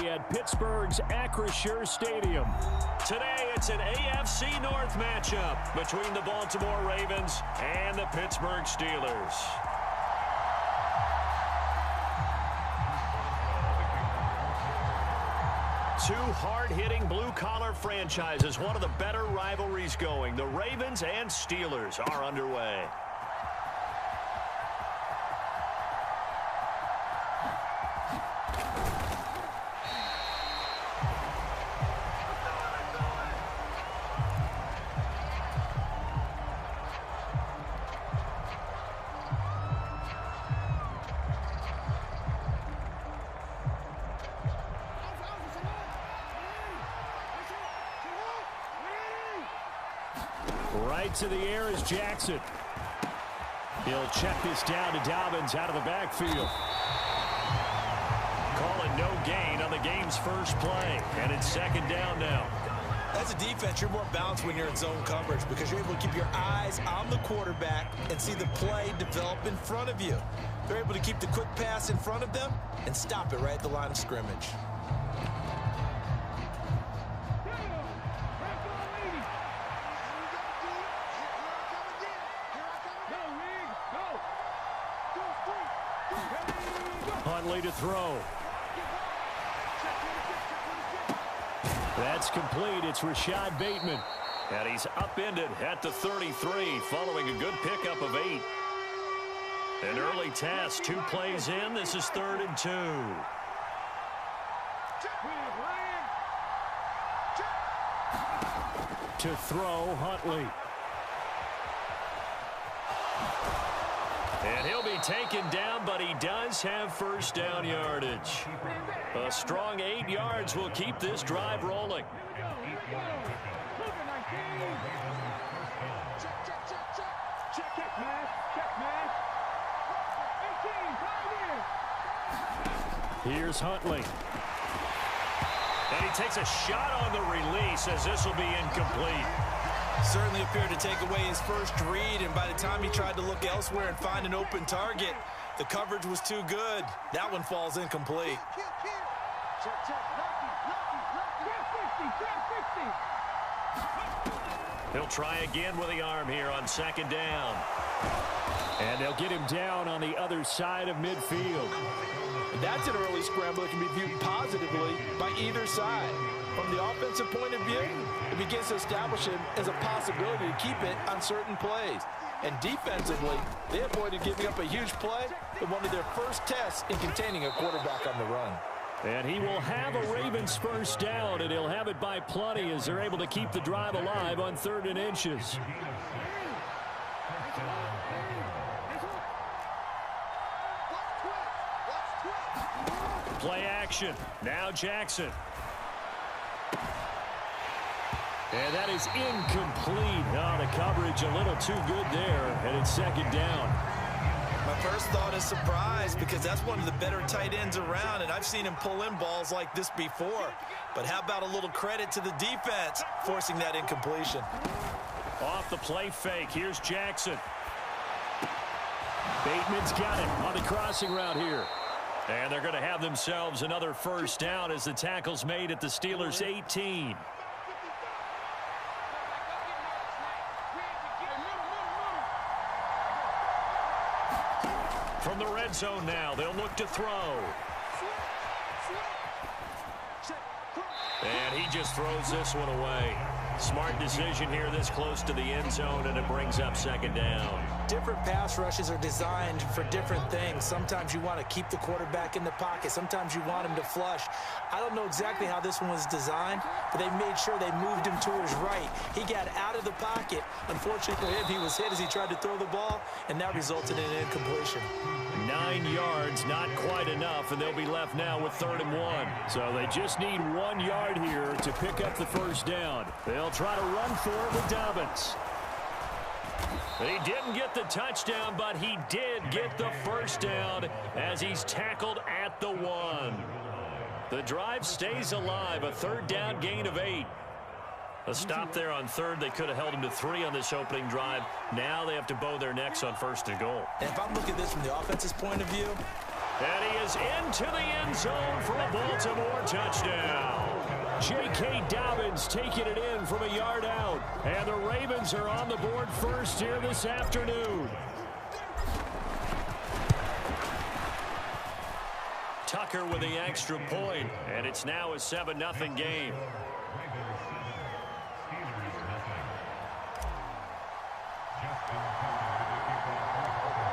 Sunday at Pittsburgh's Acrisure Stadium. Today, it's an AFC North matchup between the Baltimore Ravens and the Pittsburgh Steelers. Two hard-hitting blue-collar franchises, one of the better rivalries going. The Ravens and Steelers are underway. Right to the air is Jackson. He'll check this down to Dobbins out of the backfield. Calling no gain on the game's first play, and it's second down now. As a defense, you're more balanced when you're in zone coverage because you're able to keep your eyes on the quarterback and see the play develop in front of you. They're able to keep the quick pass in front of them and stop it right at the line of scrimmage. Huntley to throw. That's complete. It's Rashad Bateman. And he's upended at the 33 following a good pickup of 8. An early test, 2 plays in. This is 3rd and 2. To throw, Huntley. And he'll be taken down, but he does have first down yardage. A strong 8 yards will keep this drive rolling. Here's Huntley. And he takes a shot on the release as this will be incomplete. Certainly appeared to take away his first read, and by the time he tried to look elsewhere and find an open target, the coverage was too good. That one falls incomplete. He'll try again with the arm here on second down. And they'll get him down on the other side of midfield. That's an early scramble that can be viewed positively by either side. From the offensive point of view, it begins to establish him as a possibility to keep it on certain plays. And defensively, they avoided giving up a huge play in one of their first tests in containing a quarterback on the run. And he will have a Ravens first down, and he'll have it by plenty as they're able to keep the drive alive on 3rd and inches. Play action. Now Jackson. And that is incomplete. Oh, the coverage a little too good there, and it's second down. My first thought is surprise because that's one of the better tight ends around, and I've seen him pull in balls like this before. But how about a little credit to the defense forcing that incompletion? Off the play fake. Here's Jackson. Bateman's got it on the crossing route here. And they're going to have themselves another first down as the tackle's made at the Steelers' 18. From the red zone now, they'll look to throw. And he just throws this one away. Smart decision here this close to the end zone, and it brings up second down. Different pass rushes are designed for different things. Sometimes you want to keep the quarterback in the pocket. Sometimes you want him to flush. I don't know exactly how this one was designed, but they made sure they moved him to his right. He got out of the pocket. Unfortunately for him, he was hit as he tried to throw the ball, and that resulted in an incompletion. 9 yards, not quite enough, and they'll be left now with 3rd and 1. So they just need 1 yard here to pick up the first down. They'll try to run for it with Dobbins. He didn't get the touchdown, but he did get the first down as he's tackled at the 1. The drive stays alive, a 3rd down gain of 8. A stop there on 3rd. They could have held him to 3 on this opening drive. Now they have to bow their necks on 1st and goal. And if I'm looking at this from the offense's point of view, And he is into the end zone for a Baltimore touchdown. J.K. Dobbins taking it in from a yard out. And the Ravens are on the board first here this afternoon. Tucker with the extra point, and it's now a 7-0 game.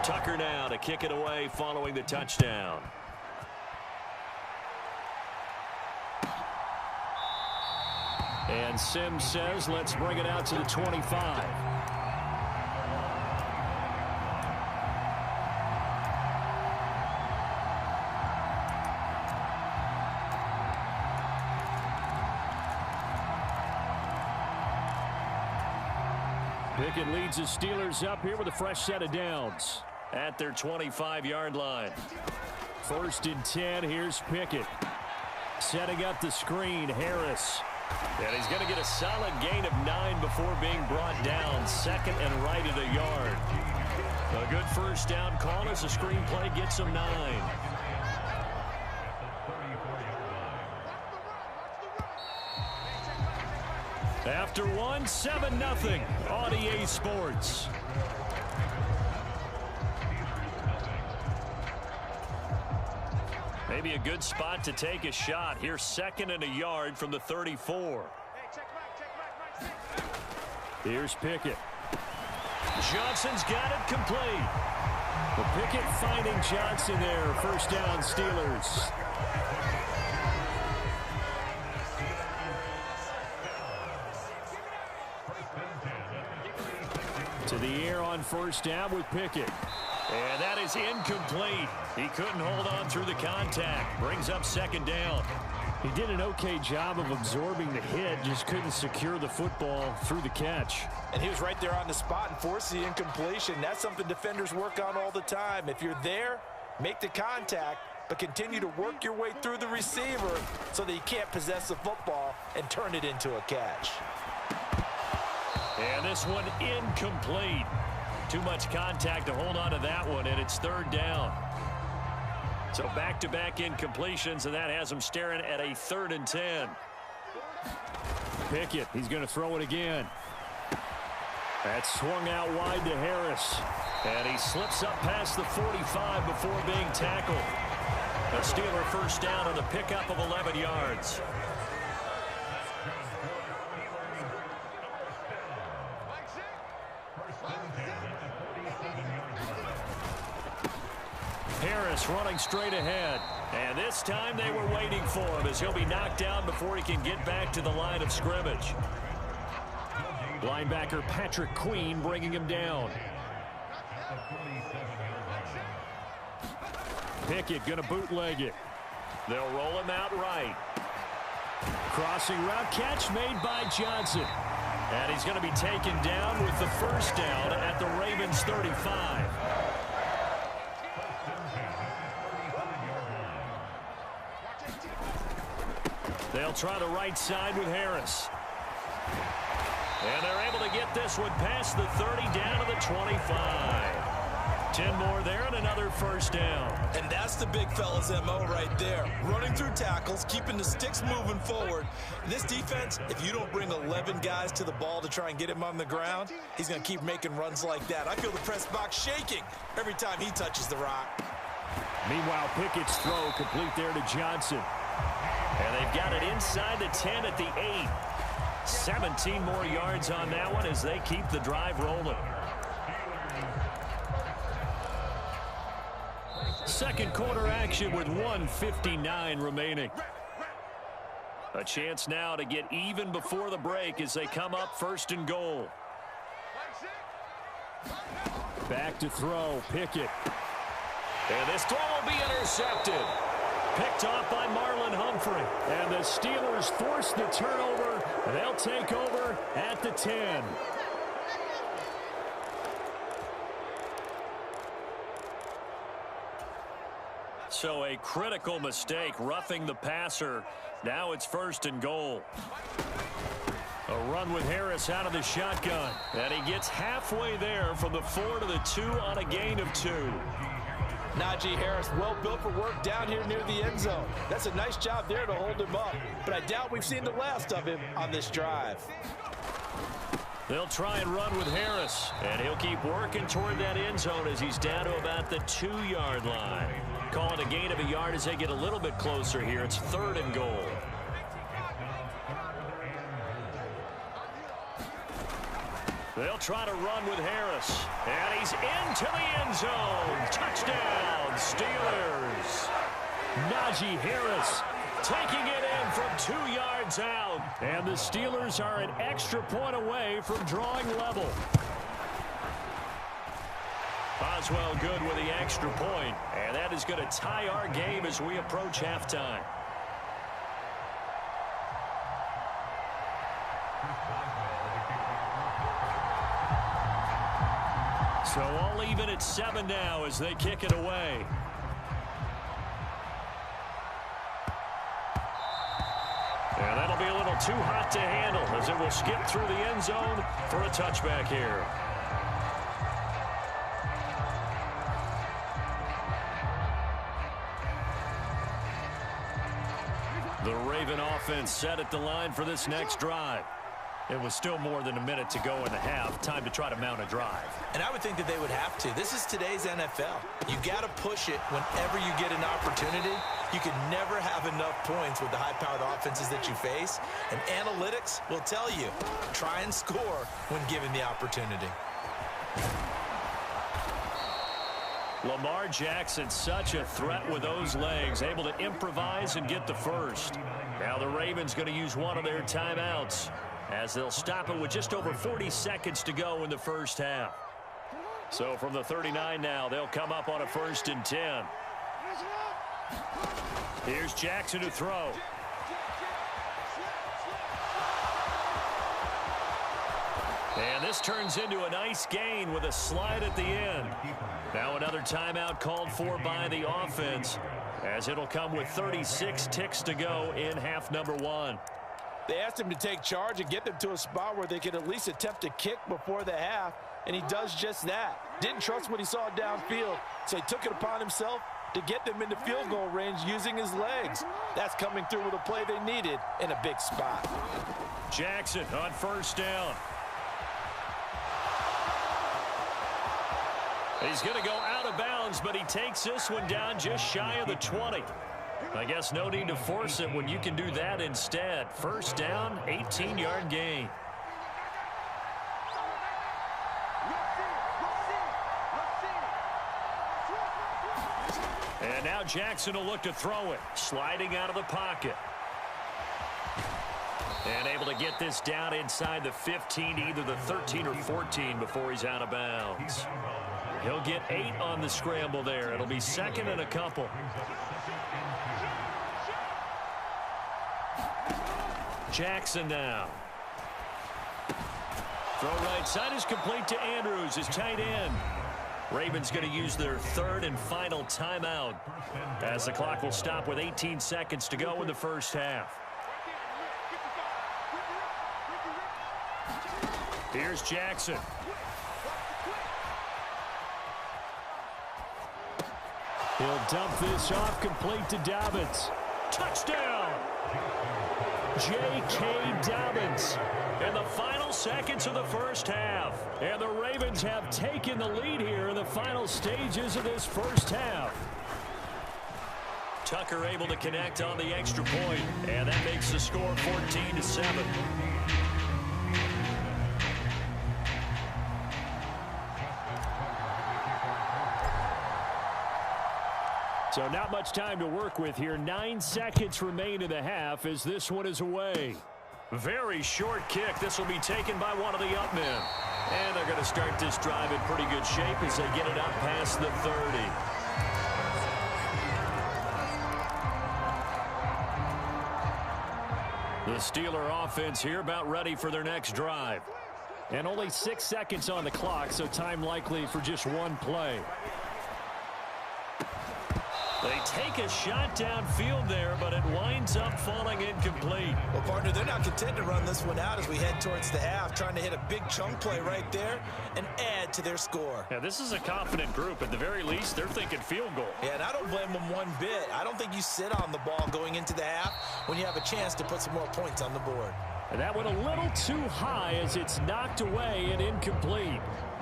Tucker now to kick it away following the touchdown. And Sims says, let's bring it out to the 25. Pickett leads the Steelers up here with a fresh set of downs. At their 25-yard line. 1st and 10, here's Pickett. Setting up the screen, Harris. And he's going to get a solid gain of 9 before being brought down. 2nd and right at a yard. A good first down call as the screen play gets him 9. After one, 7-0 on EA Sports. Maybe a good spot to take a shot. Here's 2nd and a yard from the 34. Here's Pickett. Johnson's got it complete. Well, Pickett finding Johnson there. First down, Steelers. To the air on first down with Pickett. And that is incomplete. He couldn't hold on through the contact. Brings up 2nd down. He did an okay job of absorbing the hit, just couldn't secure the football through the catch. And he was right there on the spot and forced the incompletion. That's something defenders work on all the time. If you're there, make the contact, but continue to work your way through the receiver so that you can't possess the football and turn it into a catch. And this one incomplete. Too much contact to hold on to that one, and it's 3rd down. So back-to-back incompletions, and that has him staring at a 3rd and 10. Pickett, he's going to throw it again. That's swung out wide to Harris. And he slips up past the 45 before being tackled. A Steeler first down on the pickup of 11 yards. Harris running straight ahead. And this time they were waiting for him as he'll be knocked down before he can get back to the line of scrimmage. Linebacker Patrick Queen bringing him down. Pickett going to bootleg it. They'll roll him out right. Crossing route catch made by Johnson. And he's going to be taken down with the first down at the Ravens 35. They'll try the right side with Harris. And they're able to get this one past the 30 down to the 25. 10 more there and another first down. And that's the big fella's MO right there. Running through tackles, keeping the sticks moving forward. This defense, if you don't bring 11 guys to the ball to try and get him on the ground, he's going to keep making runs like that. I feel the press box shaking every time he touches the rock. Meanwhile, Pickett's throw complete there to Johnson. And they've got it inside the 10 at the 8. 17 more yards on that one as they keep the drive rolling. Second quarter action with 1:59 remaining. A chance now to get even before the break as they come up 1st and goal. Back to throw, Pickett. And this throw will be intercepted. Picked off by Marlon Humphrey. And the Steelers force the turnover. They'll take over at the 10. So a critical mistake, roughing the passer. Now it's 1st and goal. A run with Harris out of the shotgun. And he gets halfway there from the 4 to the 2 on a gain of 2. Najee Harris, well built for work down here near the end zone. That's a nice job there to hold him up, but I doubt we've seen the last of him on this drive. They'll try and run with Harris, and he'll keep working toward that end zone as he's down to about the 2-yard line. Call it a gain of a yard as they get a little bit closer here. It's 3rd and goal. They'll try to run with Harris. And he's into the end zone. Touchdown, Steelers. Najee Harris taking it in from 2 yards out. And the Steelers are an extra point away from drawing level. Boswell good with the extra point. And that is going to tie our game as we approach halftime. So all even at 7 now as they kick it away. And that'll be a little too hot to handle as it will skip through the end zone for a touchback here. The Raven offense set at the line for this next drive. It was still more than a minute to go in the half. Time to try to mount a drive. And I would think that they would have to. This is today's NFL. You got to push it whenever you get an opportunity. You can never have enough points with the high-powered offenses that you face. And analytics will tell you, try and score when given the opportunity. Lamar Jackson, such a threat with those legs, able to improvise and get the first. Now the Ravens going to use one of their timeouts, as they'll stop it with just over 40 seconds to go in the first half. So from the 39 now, they'll come up on a 1st and 10. Here's Jackson to throw. And this turns into a nice gain with a slide at the end. Now another timeout called for by the offense, as it'll come with 36 ticks to go in half number 1. They asked him to take charge and get them to a spot where they could at least attempt to kick before the half, and he does just that. Didn't trust what he saw downfield, so he took it upon himself to get them into field goal range using his legs. That's coming through with a play they needed in a big spot. Jackson on 1st down. He's going to go out of bounds, but he takes this one down just shy of the 20. I guess no need to force it when you can do that instead. 1st down, 18-yard gain. And now Jackson will look to throw it, sliding out of the pocket. And able to get this down inside the 15, either the 13 or 14 before he's out of bounds. He'll get 8 on the scramble there. It'll be 2nd and a couple. Jackson now. Throw right side is complete to Andrews, his tight end. Ravens going to use their 3rd and final timeout, as the clock will stop with 18 seconds to go in the first half. Here's Jackson. He'll dump this off complete to Dobbins. Touchdown! J.K. Dobbins in the final seconds of the first half. And the Ravens have taken the lead here in the final stages of this first half. Tucker able to connect on the extra point, and that makes the score 14-7. So not much time to work with here. 9 seconds remain in the half as this one is away. Very short kick. This will be taken by one of the up men. And they're going to start this drive in pretty good shape as they get it up past the 30. The Steeler offense here about ready for their next drive. And only 6 seconds on the clock, so time likely for just one play. They take a shot downfield there, but it winds up falling incomplete. Well, partner, they're not content to run this one out as we head towards the half, trying to hit a big chunk play right there and add to their score. Yeah, this is a confident group. At the very least, they're thinking field goal. Yeah, and I don't blame them one bit. I don't think you sit on the ball going into the half when you have a chance to put some more points on the board. And that went a little too high as it's knocked away and incomplete.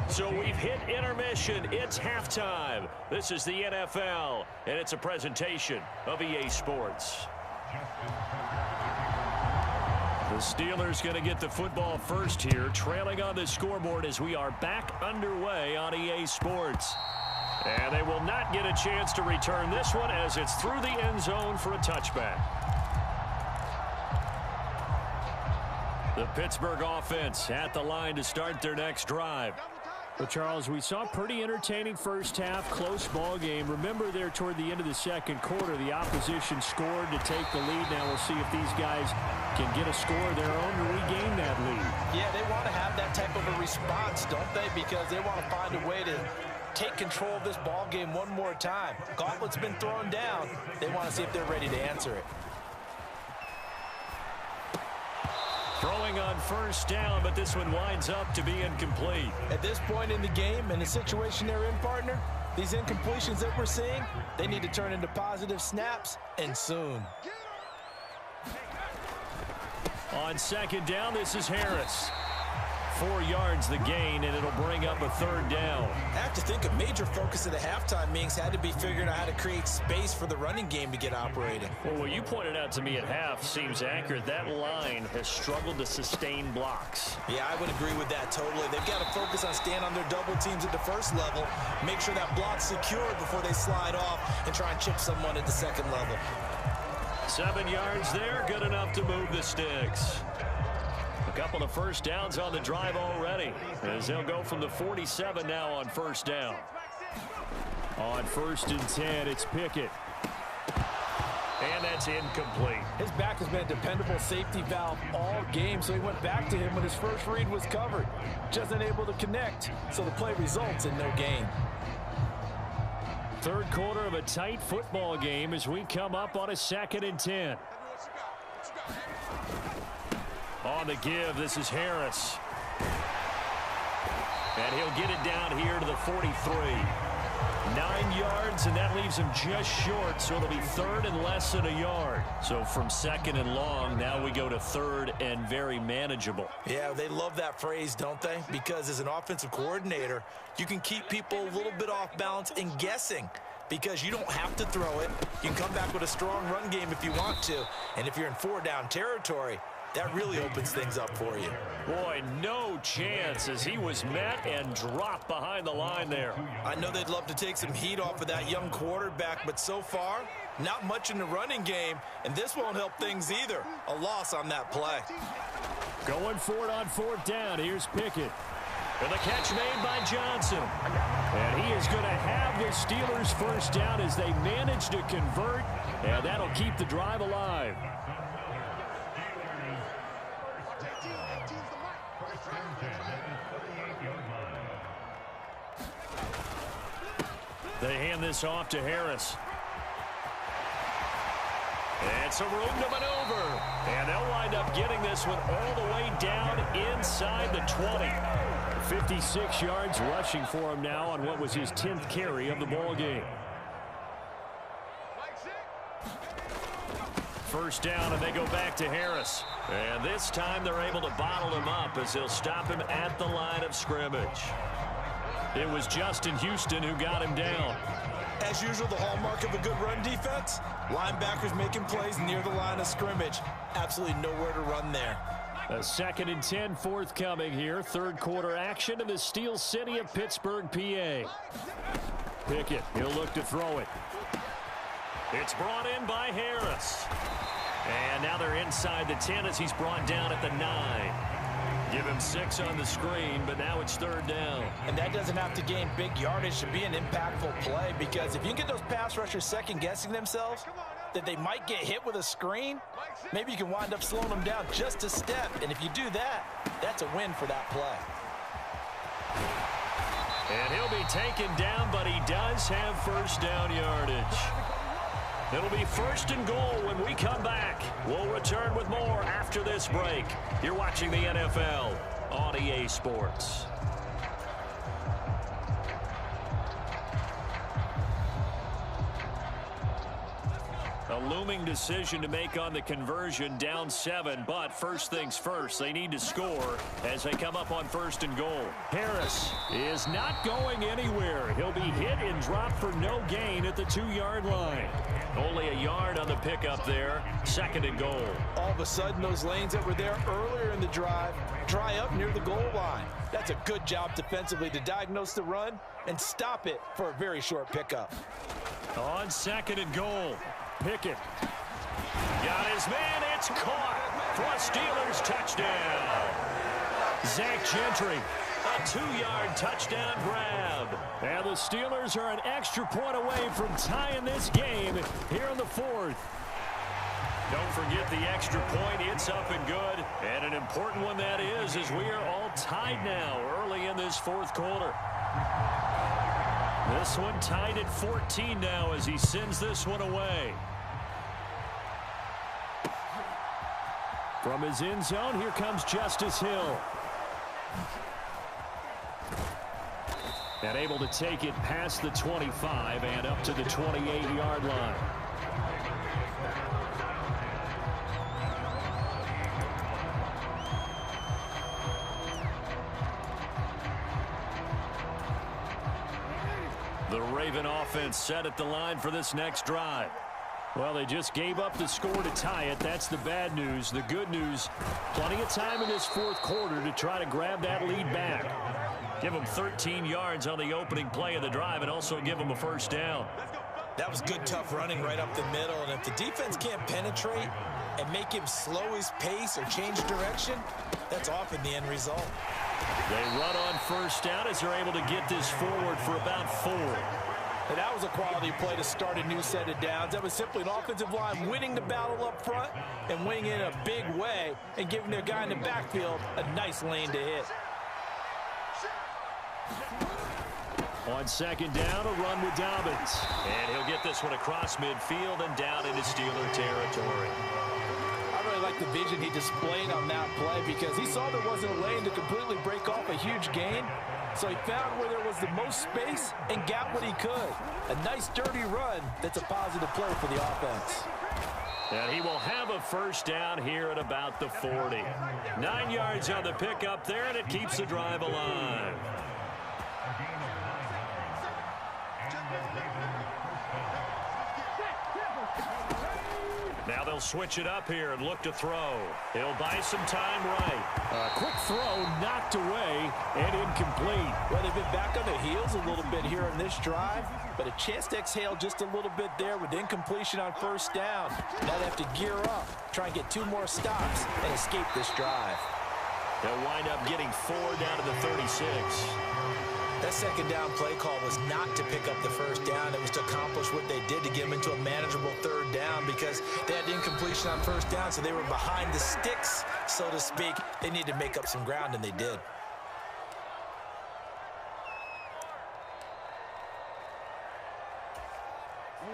So we've hit intermission. It's halftime. This is the NFL, and it's a presentation of EA Sports. The Steelers going to get the football first here, trailing on the scoreboard as we are back underway on EA Sports. And they will not get a chance to return this one as it's through the end zone for a touchback. The Pittsburgh offense at the line to start their next drive. Well, Charles, we saw a pretty entertaining first half, close ball game. Remember there toward the end of the second quarter, the opposition scored to take the lead. Now we'll see if these guys can get a score of their own to regain that lead. Yeah, they want to have that type of a response, don't they? Because they want to find a way to take control of this ball game one more time. Gauntlet's been thrown down. They want to see if they're ready to answer it. Throwing on first down, but this one winds up to be incomplete. At this point in the game and the situation they're in, partner, these incompletions that we're seeing, they need to turn into positive snaps, and soon. On second down, this is Harris. 4 yards the gain, and it'll bring up a third down. I have to think a major focus of the halftime meetings had to be figuring out how to create space for the running game to get operating. Well, what you pointed out to me at half seems accurate. That line has struggled to sustain blocks. Yeah, I would agree with that totally. They've got to focus on staying on their double teams at the first level, make sure that block's secure before they slide off and try and chip someone at the second level. 7 yards there, good enough to move the sticks. A couple of first downs on the drive already, as they'll go from the 47 now on first down. On 1st and 10, it's Pickett. And that's incomplete. His back has been a dependable safety valve all game, so he went back to him when his first read was covered. Just unable to connect, so the play results in no gain. Third quarter of a tight football game as we come up on a 2nd and 10. On the give, this is Harris. And he'll get it down here to the 43. 9 yards, and that leaves him just short, so it'll be third and less than a yard. So from second and long, now we go to third and very manageable. Yeah, they love that phrase, don't they? Because as an offensive coordinator, you can keep people a little bit off balance and guessing. Because you don't have to throw it. You can come back with a strong run game if you want to. And if you're in 4-down territory, that really opens things up for you. Boy, no chance as he was met and dropped behind the line there. I know they'd love to take some heat off of that young quarterback, but so far, not much in the running game, and this won't help things either. A loss on that play. Going for it on 4th down. Here's Pickett. And the catch made by Johnson. And he is going to have the Steelers first down as they manage to convert, and that'll keep the drive alive. They hand this off to Harris. And some room to maneuver. And they'll wind up getting this one all the way down inside the 20. 56 yards rushing for him now on what was his 10th carry of the ball game. First down, and they go back to Harris. And this time they're able to bottle him up as they'll stop him at the line of scrimmage. It was Justin Houston who got him down. As usual, the hallmark of a good run defense, linebackers making plays near the line of scrimmage. Absolutely nowhere to run there. A 2nd and 10 forthcoming here. Third quarter action in the Steel City of Pittsburgh, PA. Pickett, he'll look to throw it. It's brought in by Harris. And now they're inside the 10 as he's brought down at the 9. Give him 6 on the screen, but now it's third down. And that doesn't have to gain big yardage to be an impactful play, because if you can get those pass rushers second-guessing themselves that they might get hit with a screen, maybe you can wind up slowing them down just a step. And if you do that, that's a win for that play. And he'll be taken down, but he does have first down yardage. It'll be 1st and goal when we come back. We'll return with more after this break. You're watching the NFL on EA Sports. A looming decision to make on the conversion, down 7, but first things first, they need to score as they come up on 1st and goal. Harris is not going anywhere. He'll be hit and dropped for no gain at the 2-yard line. Only a yard on the pickup there, 2nd and goal. All of a sudden, those lanes that were there earlier in the drive dry up near the goal line. That's a good job defensively to diagnose the run and stop it for a very short pickup. On 2nd and goal. Pickett. Got his man. It's caught for a Steelers touchdown. Zach Gentry. A 2-yard touchdown grab. And the Steelers are an extra point away from tying this game here in the 4th. Don't forget the extra point. It's up and good. And an important one that is, as we are all tied now early in this 4th quarter. This one tied at 14 now as he sends this one away. From his end zone, here comes Justice Hill. And able to take it past the 25 and up to the 28-yard line. The Raven offense set at the line for this next drive. Well, they just gave up the score to tie it. That's the bad news. The good news, plenty of time in this 4th quarter to try to grab that lead back. Give them 13 yards on the opening play of the drive and also give them a 1st down. That was good, tough running right up the middle. And if the defense can't penetrate and make him slow his pace or change direction, that's often the end result. They run on 1st down as they're able to get this forward for about 4. And that was a quality play to start a new set of downs. That was simply an offensive line winning the battle up front and winning in a big way and giving their guy in the backfield a nice lane to hit. On 2nd down, a run with Dobbins. And he'll get this one across midfield and down into Steeler territory. I really like the vision he displayed on that play because he saw there wasn't a lane to completely break off a huge gain. So he found where there was the most space and got what he could. A nice dirty run that's a positive play for the offense. And he will have a 1st down here at about the 40. 9 yards on the pickup there, and it keeps the drive alive. Now they'll switch it up here and look to throw. He'll buy some time right. A quick throw knocked away and incomplete. Well, they've been back on their heels a little bit here in this drive, but a chance to exhale just a little bit there with incompletion on 1st down. Now they have to gear up, try and get 2 more stops and escape this drive. They'll wind up getting 4 down to the 36. That 2nd down play call was not to pick up the 1st down. It was to accomplish what they did to get them into a manageable 3rd down because they had incompletion on 1st down, so they were behind the sticks, so to speak. They needed to make up some ground, and they did.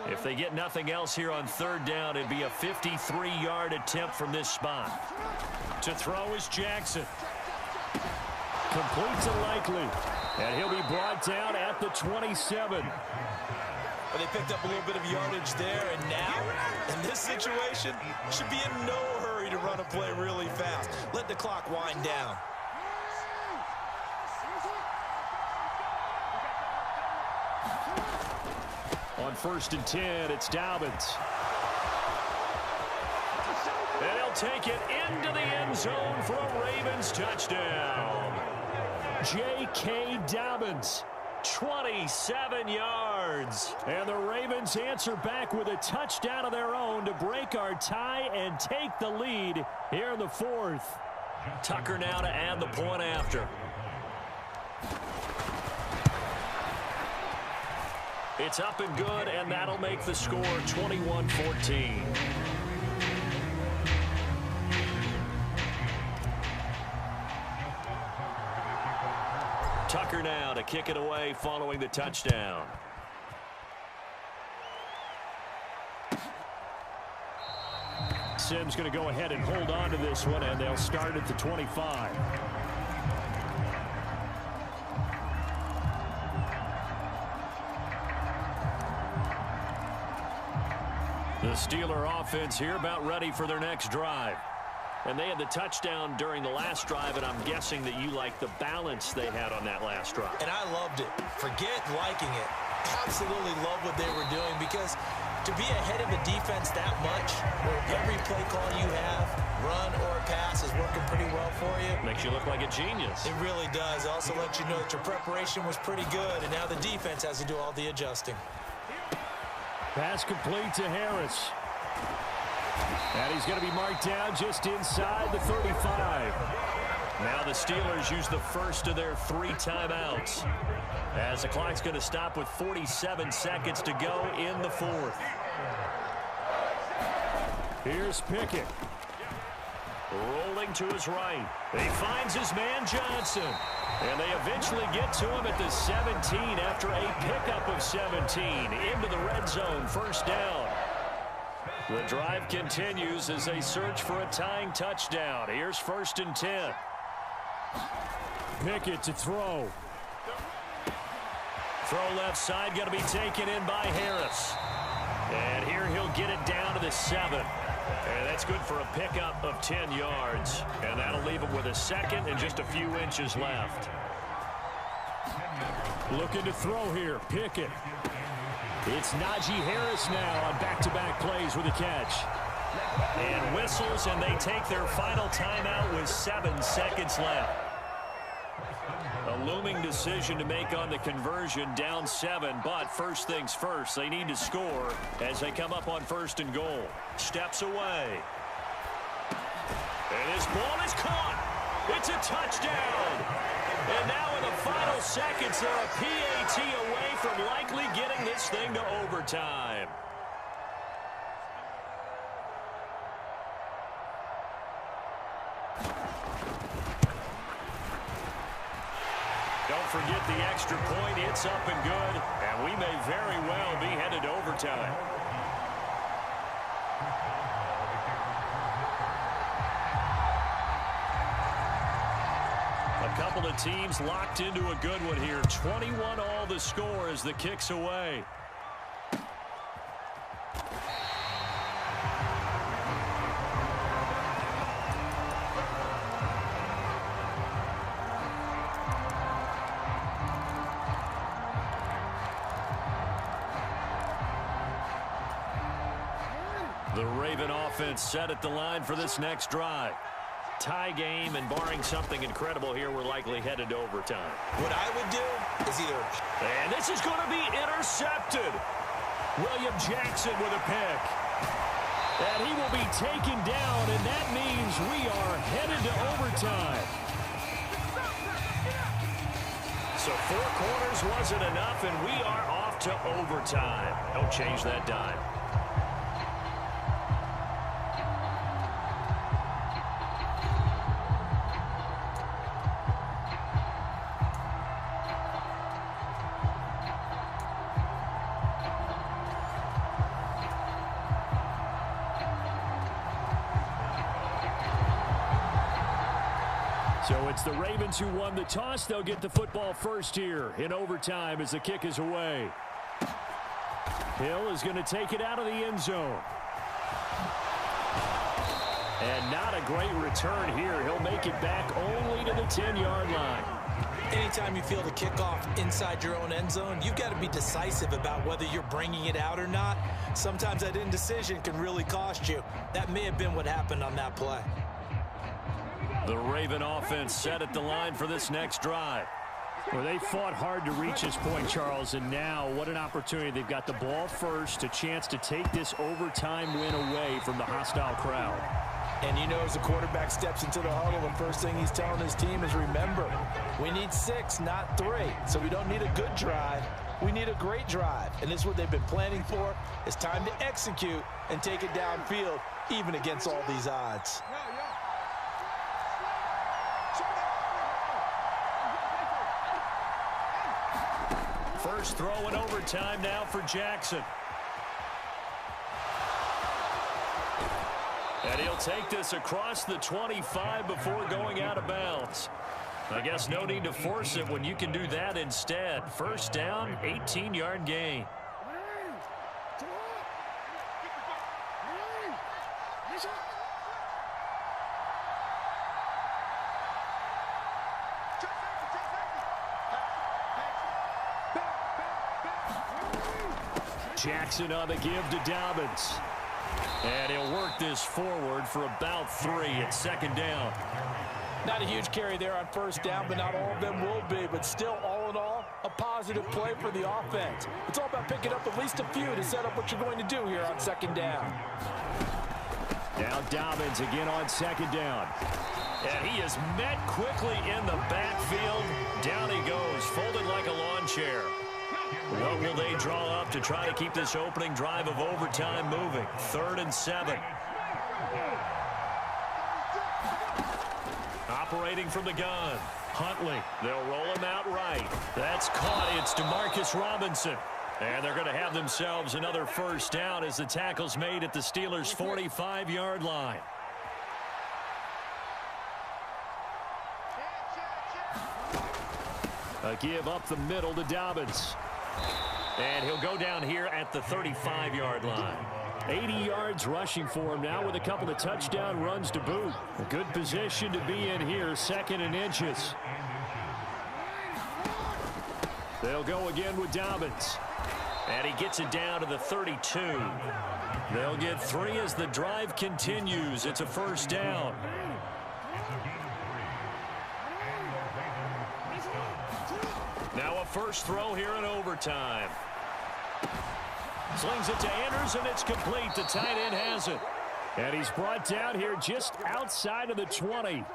If they get nothing else here on 3rd down, it'd be a 53-yard attempt from this spot. To throw is Jackson. Complete to Likely. And he'll be brought down at the 27. Well, they picked up a little bit of yardage there, and now, in this situation, should be in no hurry to run a play really fast. Let the clock wind down. On 1st and 10, it's Dobbins. And he'll take it into the end zone for a Ravens touchdown. J.K. Dobbins. 27 yards. And the Ravens answer back with a touchdown of their own to break our tie and take the lead here in the 4th. Tucker now to add the point after. It's up and good, and that'll make the score 21-14. Tucker now to kick it away following the touchdown. Sim's going to go ahead and hold on to this one, and they'll start at the 25. The Steeler offense here about ready for their next drive. And they had the touchdown during the last drive, and I'm guessing that you like the balance they had on that last drive. And I loved it. Forget liking it. Absolutely love what they were doing, because to be ahead of a defense that much, where every play call you have, run or pass, is working pretty well for you. Makes you look like a genius. It really does. It also lets you know that your preparation was pretty good, and now the defense has to do all the adjusting. Pass complete to Harris. And he's going to be marked down just inside the 35. Now the Steelers use the first of their 3 timeouts, as the clock's going to stop with 47 seconds to go in the 4th. Here's Pickett. Rolling to his right. He finds his man Johnson. And they eventually get to him at the 17 after a pickup of 17 into the red zone. First down. The drive continues as they search for a tying touchdown. Here's 1st and 10. Pickett to throw. Throw left side, going to be taken in by Harris. And here he'll get it down to the 7. And that's good for a pickup of 10 yards. And that'll leave him with a second and just a few inches left. Looking to throw here, Pickett. It's Najee Harris now on back-to-back plays with a catch. And whistles, and they take their final timeout with 7 seconds left. A looming decision to make on the conversion, down 7, but first things first, they need to score as they come up on 1st and goal. Steps away. And his ball is caught. It's a touchdown. And now in the final seconds, they're a PAT away from likely getting this thing to overtime. Don't forget the extra point. It's up and good, and we may very well be headed to overtime. A couple of teams locked into a good one here. 21 all the score as the kick's away. The Raven offense set at the line for this next drive. Tie game, and barring something incredible here, we're likely headed to overtime. What I would do is either... And this is going to be intercepted. William Jackson with a pick. And he will be taken down, and that means we are headed to overtime. So 4 quarters wasn't enough, and we are off to overtime. Don't change that dime. So it's the Ravens who won the toss. They'll get the football first here in overtime as the kick is away. Hill is going to take it out of the end zone. And not a great return here. He'll make it back only to the 10-yard line. Anytime you feel the kickoff inside your own end zone, you've got to be decisive about whether you're bringing it out or not. Sometimes that indecision can really cost you. That may have been what happened on that play. The Raven offense set at the line for this next drive. Well, they fought hard to reach this point, Charles, and now what an opportunity. They've got the ball first, a chance to take this overtime win away from the hostile crowd. And you know, as the quarterback steps into the huddle, the first thing he's telling his team is, remember, we need 6, not 3. So we don't need a good drive. We need a great drive. And this is what they've been planning for. It's time to execute and take it downfield, even against all these odds. First throw in overtime now for Jackson. And he'll take this across the 25 before going out of bounds. I guess no need to force it when you can do that instead. First down, 18-yard gain. Jackson on the give to Dobbins. And he'll work this forward for about 3 at second down. Not a huge carry there on first down, but not all of them will be. But still, all in all, a positive play for the offense. It's all about picking up at least a few to set up what you're going to do here on second down. Now Dobbins again on second down. And he is met quickly in the backfield. Down he goes, folded like a lawn chair. What will they draw up to try to keep this opening drive of overtime moving? 3rd and 7. Operating from the gun. Huntley. They'll roll him out right. That's caught. It's DeMarcus Robinson. And they're going to have themselves another first down as the tackle's made at the Steelers' 45-yard line. A give up the middle to Dobbins. And he'll go down here at the 35-yard line. 80 yards rushing for him now with a couple of touchdown runs to boot. A good position to be in here, 2nd and inches. They'll go again with Dobbins. And he gets it down to the 32. They'll get 3 as the drive continues. It's a first down. Now a first throw here in overtime. Slings it to Anders, and it's complete. The tight end has it. And he's brought down here just outside of the 20.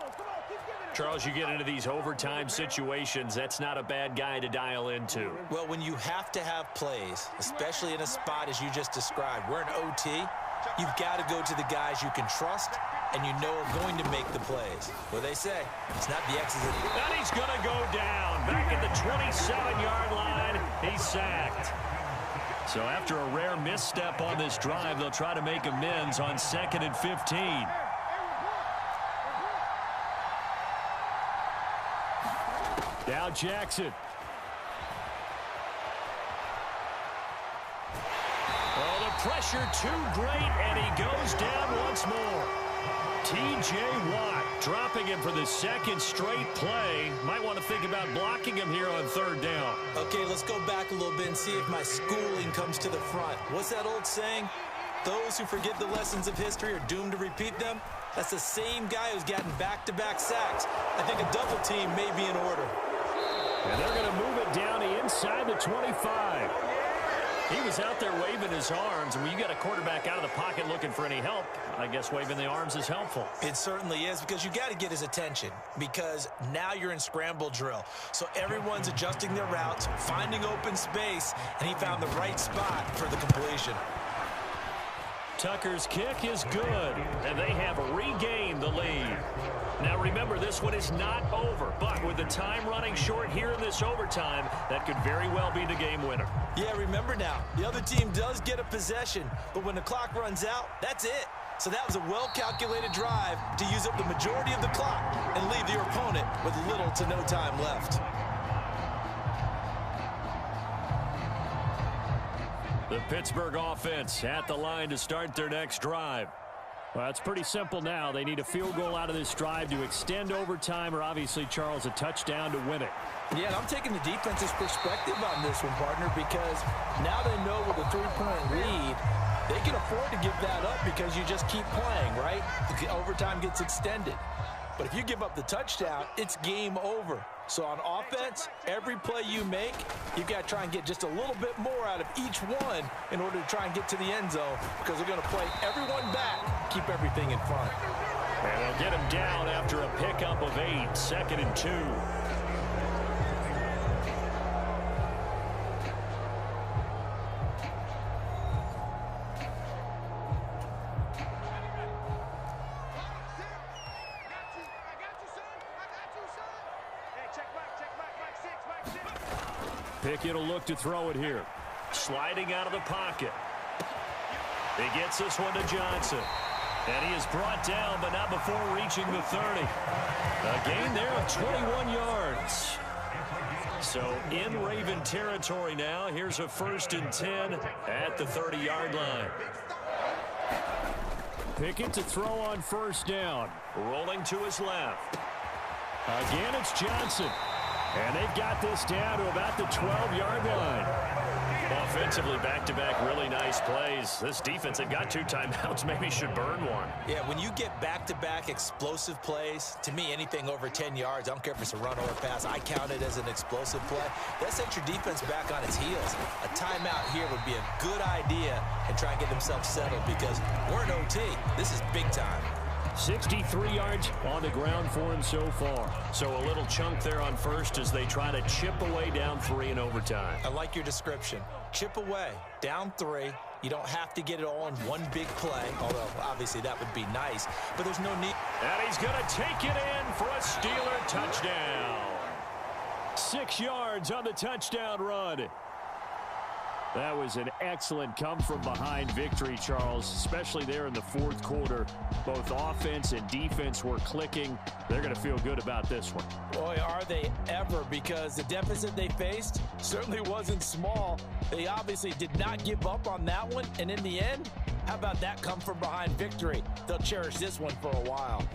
Charles, you get into these overtime situations, that's not a bad guy to dial into. Well, when you have to have plays, especially in a spot as you just described, we're in OT, you've got to go to the guys you can trust and you know are going to make the plays. What they say, it's not the X's. And he's going to go down. Back at the 27-yard line, he's sacked. So after a rare misstep on this drive, they'll try to make amends on 2nd and 15. Now Jackson. Oh, the pressure too great, and he goes down once more. T.J. Watt dropping him for the 2nd straight play. Might want to think about blocking him here on 3rd down. Okay, let's go back a little bit and see if my schooling comes to the front. What's that old saying? Those who forget the lessons of history are doomed to repeat them. That's the same guy who's gotten back-to-back sacks. I think a double team may be in order. And they're going to move it down inside the 25. He was out there waving his arms, and when you got a quarterback out of the pocket looking for any help, I guess waving the arms is helpful. It certainly is, because you got to get his attention, because now you're in scramble drill. So everyone's adjusting their routes, finding open space, and he found the right spot for the completion. Tucker's kick is good, and they have regained the lead. Now remember, this one is not over, but with the time running short here in this overtime, that could very well be the game winner. Yeah, remember now, the other team does get a possession, but when the clock runs out, that's it. So that was a well-calculated drive to use up the majority of the clock and leave your opponent with little to no time left. The Pittsburgh offense at the line to start their next drive. Well, it's pretty simple now. They need a field goal out of this drive to extend overtime, or obviously, Charles, a touchdown to win it. Yeah, and I'm taking the defense's perspective on this one, partner, because now they know with a 3-point lead, they can afford to give that up because you just keep playing, right? The overtime gets extended. But if you give up the touchdown, it's game over. So on offense, every play you make, you've got to try and get just a little bit more out of each one in order to try and get to the end zone, because they're going to play everyone back, keep everything in front. And they'll get him down after a pickup of 8, 2nd and 2. Pickett will look to throw it here. Sliding out of the pocket. He gets this one to Johnson. And he is brought down, but not before reaching the 30. A gain there of 21 yards. So in Raven territory now. Here's a 1st and 10 at the 30-yard line. Pickett to throw on 1st down. Rolling to his left. Again, it's Johnson. And they've got this down to about the 12-yard line. Offensively, back-to-back really nice plays. This defense, they've got 2 timeouts, maybe should burn one. Yeah, when you get back-to-back explosive plays, to me, anything over 10 yards, I don't care if it's a run or a pass, I count it as an explosive play. That sets your defense back on its heels. A timeout here would be a good idea and try and get themselves settled because we're in OT. This is big time. 63 yards on the ground for him so far. So a little chunk there on 1st as they try to chip away down 3 in overtime. I like your description. Chip away, down 3. You don't have to get it all in one big play, although obviously that would be nice, but there's no need. And he's going to take it in for a Steeler touchdown. 6 yards on the touchdown run. That was an excellent come-from-behind victory, Charles, especially there in the 4th quarter. Both offense and defense were clicking. They're going to feel good about this one. Boy, are they ever, because the deficit they faced certainly wasn't small. They obviously did not give up on that one, and in the end, how about that come-from-behind victory? They'll cherish this one for a while.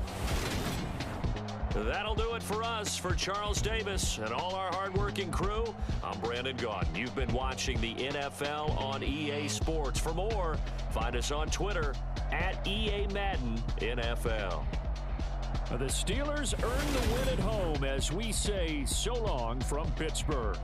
That'll do it for us. For Charles Davis and all our hardworking crew, I'm Brandon Gaudin. You've been watching the NFL on EA Sports. For more, find us on Twitter at EA Madden NFL. The Steelers earn the win at home as we say so long from Pittsburgh.